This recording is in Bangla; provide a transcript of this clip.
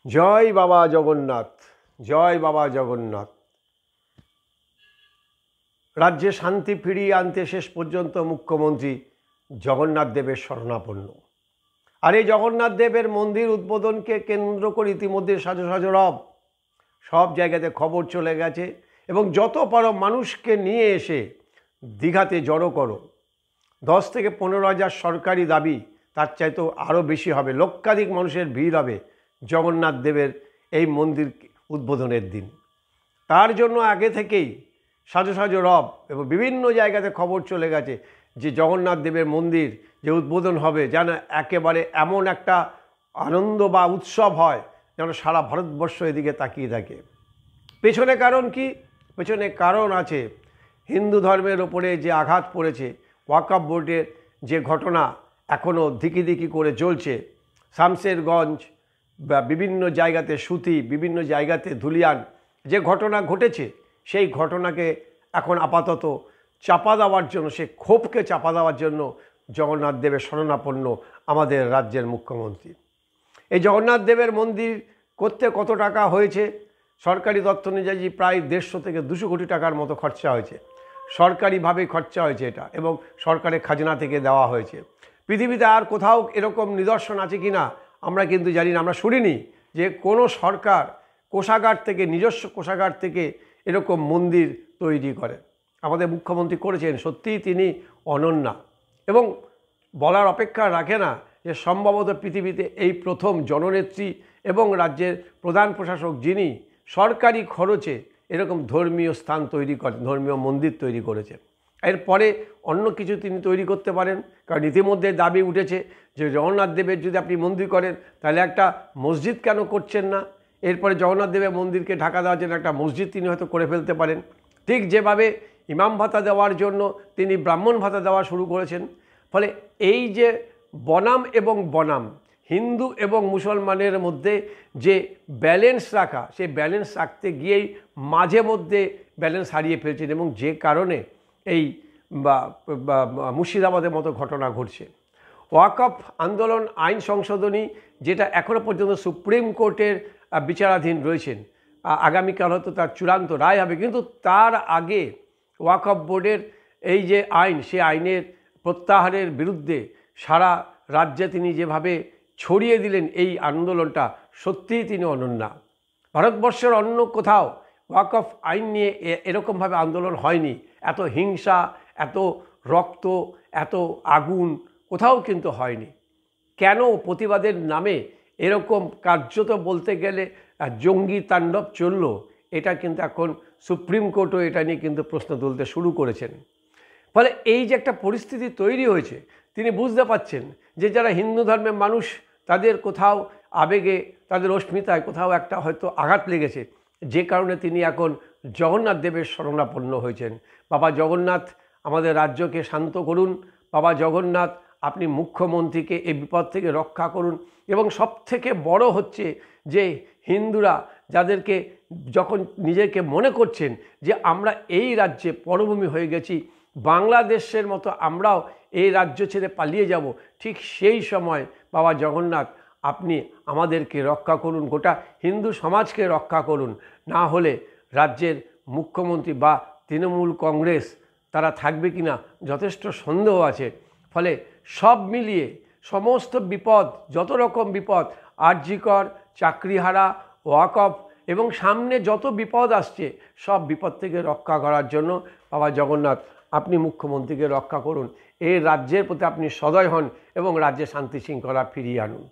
জয় বাবা জগন্নাথ, জয় বাবা জগন্নাথ। রাজ্যে শান্তি ফিরিয়ে আনতে শেষ পর্যন্ত মুখ্যমন্ত্রী জগন্নাথ দেবের শরণাপন্ন। আর এই জগন্নাথ দেবের মন্দির উদ্বোধনকে কেন্দ্র করে ইতিমধ্যে সাজো সাজো রব সব জায়গাতে খবর চলে গেছে এবং যত পারো মানুষকে নিয়ে এসে দীঘাতে জড়ো করো। 10 থেকে 15,000 সরকারি দাবি, তার চাইতেও আরও বেশি হবে। লক্ষাধিক মানুষের ভিড় হবে জগন্নাথ দেবের এই মন্দির উদ্বোধনের দিন। তার জন্য আগে থেকেই সাজো সাজো রব এবং বিভিন্ন জায়গাতে খবর চলে গেছে যে জগন্নাথ দেবের মন্দির যে উদ্বোধন হবে যেন একেবারে এমন একটা আনন্দ বা উৎসব হয় যেন সারা ভারতবর্ষ এদিকে তাকিয়ে থাকে। পেছনে কারণ কি? পেছনে কারণ আছে হিন্দু ধর্মের ওপরে যে আঘাত পড়েছে, ওয়াকফ বোর্ডের যে ঘটনা এখনও ধিকি ধিকি করে চলছে। শামশেরগঞ্জ বা বিভিন্ন জায়গাতে সুতি, বিভিন্ন জায়গাতে ধুলিয়ান যে ঘটনা ঘটেছে, সেই ঘটনাকে এখন আপাতত চাপা দেওয়ার জন্য, সে ক্ষোভকে চাপা দেওয়ার জন্য জগন্নাথ দেবের শরণাপন্ন আমাদের রাজ্যের মুখ্যমন্ত্রী। এই জগন্নাথ দেবের মন্দির করতে কত টাকা হয়েছে? সরকারি তথ্য অনুযায়ী প্রায় 150 থেকে 200 কোটি টাকার মতো খরচা হয়েছে। সরকারিভাবে খরচা হয়েছে এটা এবং সরকারের খাজনা থেকে দেওয়া হয়েছে। পৃথিবীতে আর কোথাও এরকম নিদর্শন আছে কি না আমরা কিন্তু জানি না, আমরা শুনিনি যে কোনো সরকার কোষাগার থেকে, নিজস্ব কোষাগার থেকে এরকম মন্দির তৈরি করে। আমাদের মুখ্যমন্ত্রী করেছেন, সত্যিই তিনি অনন্য এবং বলার অপেক্ষা রাখে না যে সম্ভবত পৃথিবীতে এই প্রথম জননেত্রী এবং রাজ্যের প্রধান প্রশাসক যিনি সরকারি খরচে এরকম ধর্মীয় স্থান তৈরি করেন, ধর্মীয় মন্দির তৈরি করেছেন। এরপরে অন্য কিছু তিনি তৈরি করতে পারেন, কারণ ইতিমধ্যে দাবি উঠেছে যে জগন্নাথ দেবের যদি আপনি মন্দির করেন তাহলে একটা মসজিদ কেন করছেন না? এরপরে জগন্নাথ দেবের মন্দিরকে ঢাকা দেওয়ার জন্য একটা মসজিদ তিনি হয়তো করে ফেলতে পারেন। ঠিক যেভাবে ইমাম ভাতা দেওয়ার জন্য তিনি ব্রাহ্মণ ভাতা দেওয়া শুরু করেছেন। ফলে এই যে বনাম এবং বনাম, হিন্দু এবং মুসলমানের মধ্যে যে ব্যালেন্স রাখা, সেই ব্যালেন্স রাখতে গিয়েই মাঝে মধ্যে ব্যালেন্স হারিয়ে ফেলছেন এবং যে কারণে এই মুর্শিদাবাদের মতো ঘটনা ঘটছে। ওয়াকফ আন্দোলন আইন সংশোধনী যেটা এখনও পর্যন্ত সুপ্রিম কোর্টের বিচারাধীন রয়েছেন, আগামীকাল হয়তো তার চূড়ান্ত রায় হবে, কিন্তু তার আগে ওয়াকফ বোর্ডের এই যে আইন, সেই আইনের প্রত্যাহারের বিরুদ্ধে সারা রাজ্যে তিনি যেভাবে ছড়িয়ে দিলেন এই আন্দোলনটা, সত্যিই তিনি অনন্য। ভারতবর্ষের অন্য কোথাও ওয়াকফ আইন নিয়ে এরকমভাবে আন্দোলন হয়নি। এত হিংসা, এত রক্ত, এত আগুন কোথাও কিন্তু হয়নি। কেন প্রতিবাদের নামে এরকম কার্যত বলতে গেলে জঙ্গি তাণ্ডব চলল, এটা কিন্তু এখন সুপ্রিম কোর্টও এটা নিয়ে কিন্তু প্রশ্ন তুলতে শুরু করেছেন। ফলে এই যে একটা পরিস্থিতি তৈরি হয়েছে, তিনি বুঝতে পারছেন যে যারা হিন্দু ধর্মের মানুষ তাদের কোথাও আবেগে, তাদের অস্মিতায় কোথাও একটা হয়তো আঘাত লেগেছে, যে কারণে তিনি এখন জগন্নাথ দেবের শরণাপন্ন হয়েছেন। বাবা জগন্নাথ আমাদের রাজ্যকে শান্ত করুন, বাবা জগন্নাথ আপনি মুখ্যমন্ত্রীকে এই বিপদ থেকে রক্ষা করুন। এবং সবথেকে বড় হচ্ছে যে হিন্দুরা যাদেরকে যখন নিজেকে মনে করছেন যে আমরা এই রাজ্যে পরভূমি হয়ে গেছি, বাংলাদেশের মতো আমরাও এই রাজ্য ছেড়ে পালিয়ে যাব, ঠিক সেই সময় বাবা জগন্নাথ আপনি আমাদেরকে রক্ষা করুন, গোটা হিন্দু সমাজকে রক্ষা করুন। না হলে রাজ্যের মুখ্যমন্ত্রী বা তৃণমূল কংগ্রেস তারা থাকবে কি না যথেষ্ট সন্দেহ আছে। ফলে সব মিলিয়ে সমস্ত বিপদ, যত রকম বিপদ, আরজিকর, চাকরিহারা, ওয়াকফ এবং সামনে যত বিপদ আসছে, সব বিপদ থেকে রক্ষা করার জন্য বাবা জগন্নাথ আপনি মুখ্যমন্ত্রীকে রক্ষা করুন। এই রাজ্যের প্রতি আপনি সদয় হন এবং রাজ্যে শান্তি শৃঙ্খলা ফিরিয়ে আনুন।